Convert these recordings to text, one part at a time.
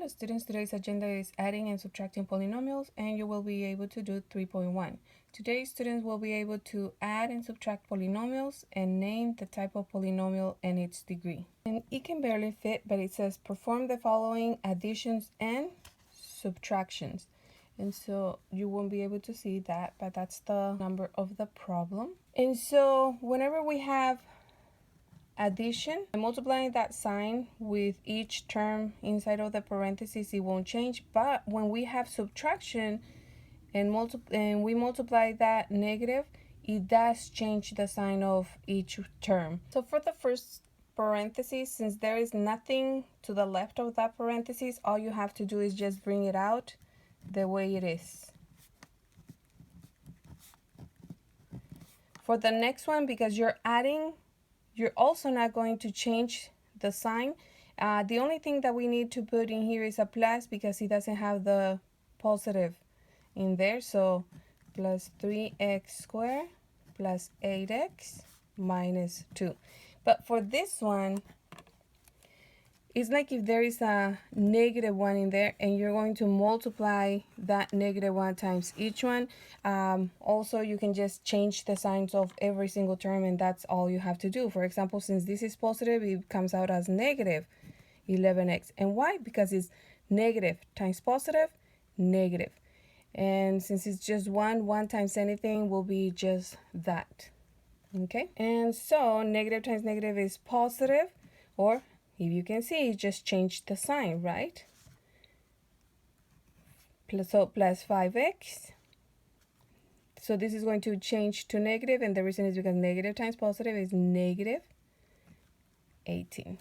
Students, today's agenda is adding and subtracting polynomials, and you will be able to do 3.1. Today, students will be able to add and subtract polynomials and name the type of polynomial and its degree. And it can barely fit, but it says perform the following additions and subtractions. And so you won't be able to see that, but that's the number of the problem. And so whenever we have addition and multiplying that sign with each term inside of the parentheses, it won't change. But when we have subtraction and we multiply that negative, it does change the sign of each term. So for the first parenthesis, since there is nothing to the left of that parenthesis, all you have to do is just bring it out the way it is. For the next one, because you're adding, you're also not going to change the sign. The only thing that we need to put in here is a plus because it doesn't have the positive in there. So plus 3x squared plus 8x minus 2. But for this one, it's like if there is a negative 1 in there and you're going to multiply that negative 1 times each one. Also, you can just change the signs of every single term, and that's all you have to do. For example, since this is positive, it comes out as negative 11x. And why? Because it's negative times positive, negative. And since it's just 1 times anything will be just that. Okay? And so negative times negative is positive, or if you can see, just change the sign, right? So plus 5x. So this is going to change to negative, and the reason is because negative times positive is negative 18.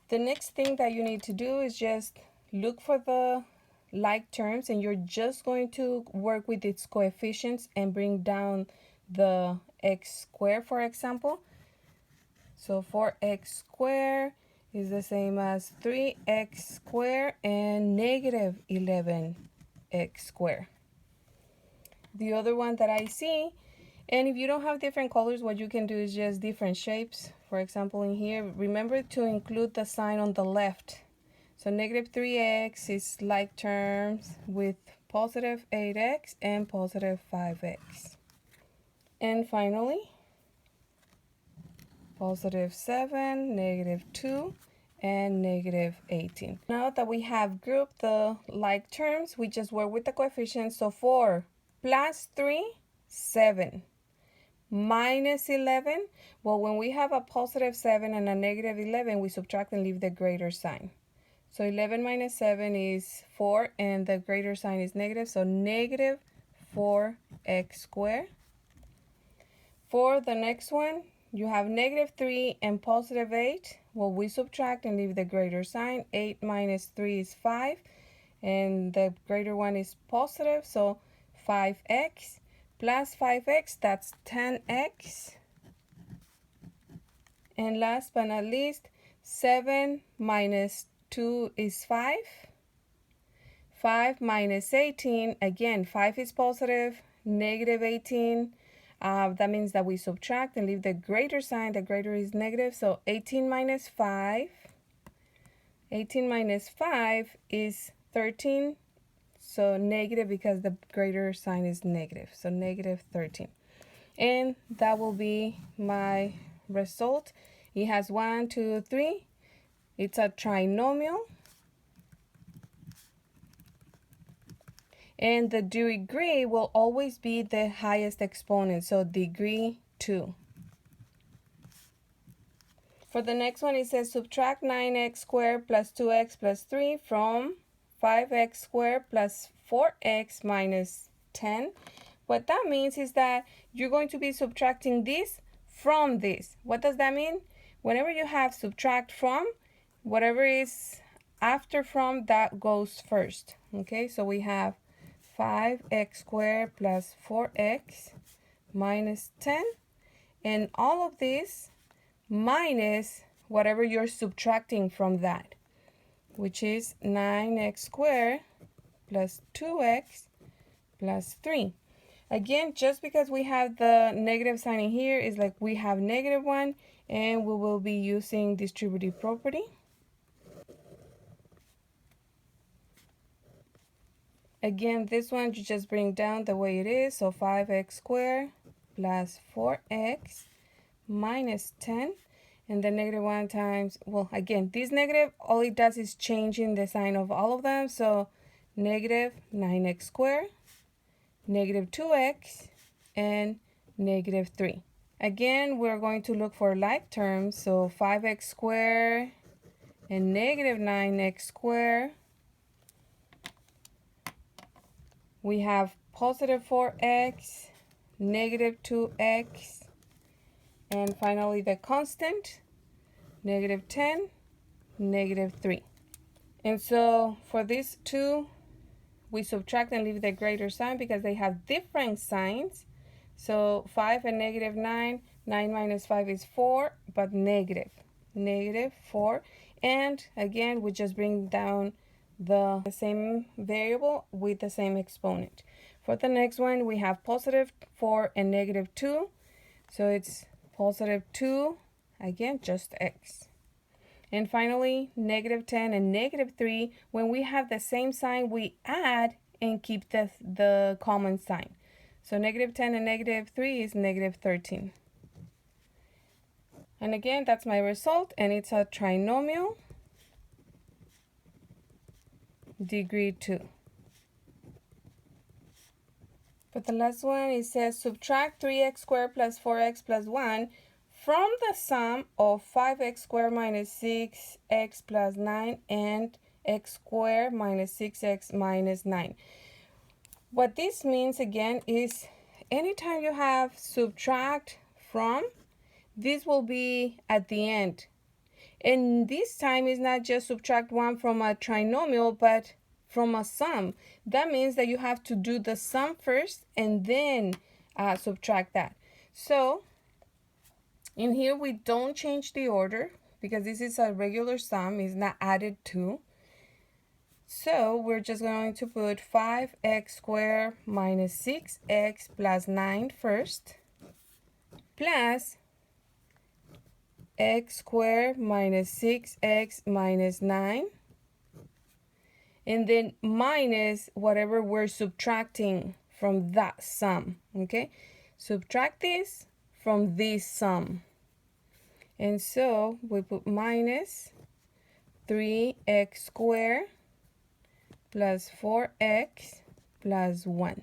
The next thing that you need to do is just look for the like terms, and you're just going to work with its coefficients and bring down the x squared, for example. So 4x squared is the same as 3x squared and negative 11x squared. The other one that I see, and if you don't have different colors, what you can do is just different shapes. For example, in here, remember to include the sign on the left. So negative 3x is like terms with positive 8x and positive 5x. And finally, positive 7, negative 2, and negative 18. Now that we have grouped the like terms, we just work with the coefficients. So 4 plus 3, 7. Minus 11, well, when we have a positive 7 and a negative 11, we subtract and leave the greater sign. So 11 minus 7 is 4, and the greater sign is negative, so negative 4x squared. For the next one, you have negative 3 and positive 8. Well, we subtract and leave the greater sign. 8 minus 3 is 5, and the greater one is positive, so 5x plus 5x, that's 10x. And last but not least, 7 minus 2 is 5. 5 minus 18, again, 5 is positive, negative 18. That means that we subtract and leave the greater sign. The greater is negative, so 18 minus 5. 18 minus 5 is 13. So negative because the greater sign is negative. So negative 13. And that will be my result. It has 1, 2, 3. It's a trinomial. And the degree will always be the highest exponent. So degree 2. For the next one, it says subtract 9x squared plus 2x plus 3 from 5x squared plus 4x minus 10. What that means is that you're going to be subtracting this from this. What does that mean? Whenever you have subtract from, whatever is after from, that goes first. Okay, so we have 5x squared plus 4x minus 10. And all of this minus whatever you're subtracting from that, which is 9x squared plus 2x plus 3. Again, just because we have the negative sign in here is like we have negative 1, and we will be using distributive property. Again, this one you just bring down the way it is. So 5x squared plus 4x minus 10. And the negative 1 times, well, again, this negative, all it does is changing the sign of all of them. So negative 9x squared, negative 2x, and negative 3. Again, we're going to look for like terms. So 5x squared and negative 9x squared. We have positive 4x, negative 2x, and finally the constant, negative 10, negative 3. And so for these two, we subtract and leave the greater sign because they have different signs. So 5 and negative 9, 9 minus 5 is 4, but negative 4. And again, we just bring down the same variable with the same exponent. For the next one, we have positive 4 and negative 2. So it's positive 2, again, just x. And finally, negative 10 and negative 3. When we have the same sign, we add and keep the common sign. So negative 10 and negative 3 is negative 13. And again, that's my result, and it's a trinomial degree 2. For the last one, it says subtract 3x squared plus 4x plus 1 from the sum of 5x squared minus 6x plus 9 and x squared minus 6x minus 9. What this means again is anytime you have subtract from, this will be at the end. And this time is not just subtract 1 from a trinomial, but from a sum. That means that you have to do the sum first and then subtract that. So in here we don't change the order because this is a regular sum, it's not added to. So we're just going to put 5x squared minus 6x plus 9 first, plus x squared minus 6x minus 9, and then minus whatever we're subtracting from that sum, okay? Subtract this from this sum. And so we put minus 3x squared plus 4x plus 1.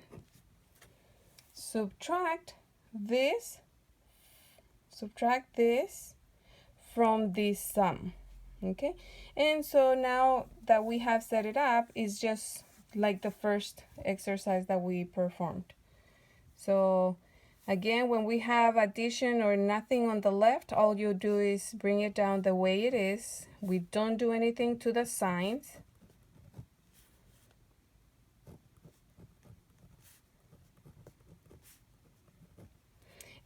Subtract this from this sum, okay? And so now that we have set it up, it's just like the first exercise that we performed. So again, when we have addition or nothing on the left, all you do is bring it down the way it is. We don't do anything to the signs.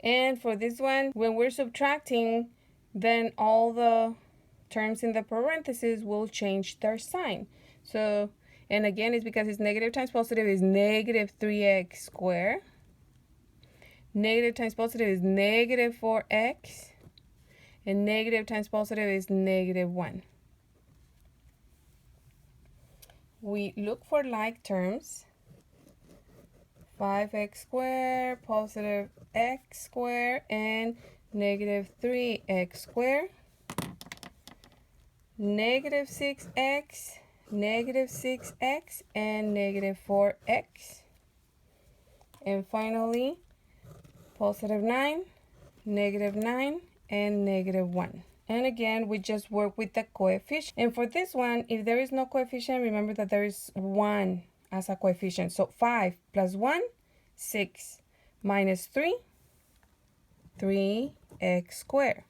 And for this one, when we're subtracting, then all the terms in the parentheses will change their sign. So, and again, it's because it's negative times positive is negative 3x squared. Negative times positive is negative 4x. And negative times positive is negative 1. We look for like terms. 5x squared, positive x squared, and negative 3x squared. Negative 6x, negative 6x, and negative 4x. And finally, positive 9, negative 9, and negative 1. And again, we just work with the coefficient. And for this one, if there is no coefficient, remember that there is 1 as a coefficient. So 5 plus 1, 6, minus 3, 3x squared.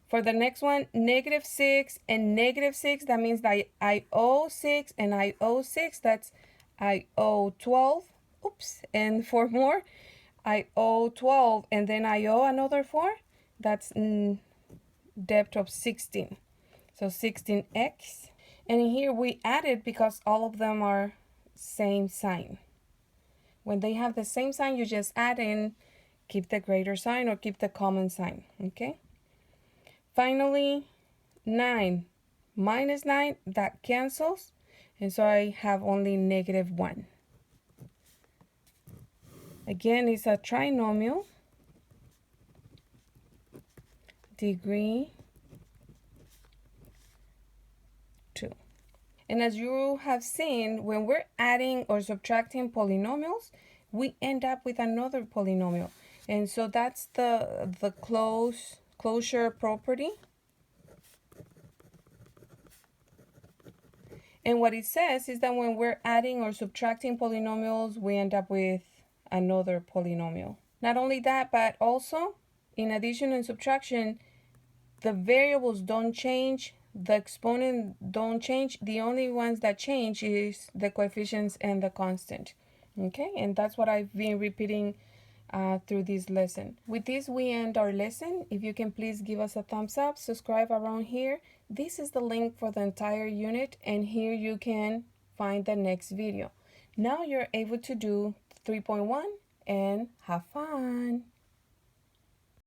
For the next one, negative 6 and negative 6, that means that I owe 6 and I owe 6. That's I owe 12. Oops. And 4 more, I owe 12 and then I owe another 4. That's depth of 16. So 16x. And in here we added because all of them are same sign. When they have the same sign, you just add in, keep the greater sign or keep the common sign, okay? Finally, 9 minus 9, that cancels. And so I have only negative 1. Again, it's a trinomial, degree 2. And as you have seen, when we're adding or subtracting polynomials, we end up with another polynomial. And so that's the closure property. And what it says is that when we're adding or subtracting polynomials, we end up with another polynomial. Not only that, but also in addition and subtraction, the variables don't change, the exponent don't change. The only ones that change is the coefficients and the constant. Okay, and that's what I've been repeating through this lesson. With this, we end our lesson. If you can please give us a thumbs up, subscribe around here. This is the link for the entire unit, and here you can find the next video. Now you're able to do 3.1 and have fun.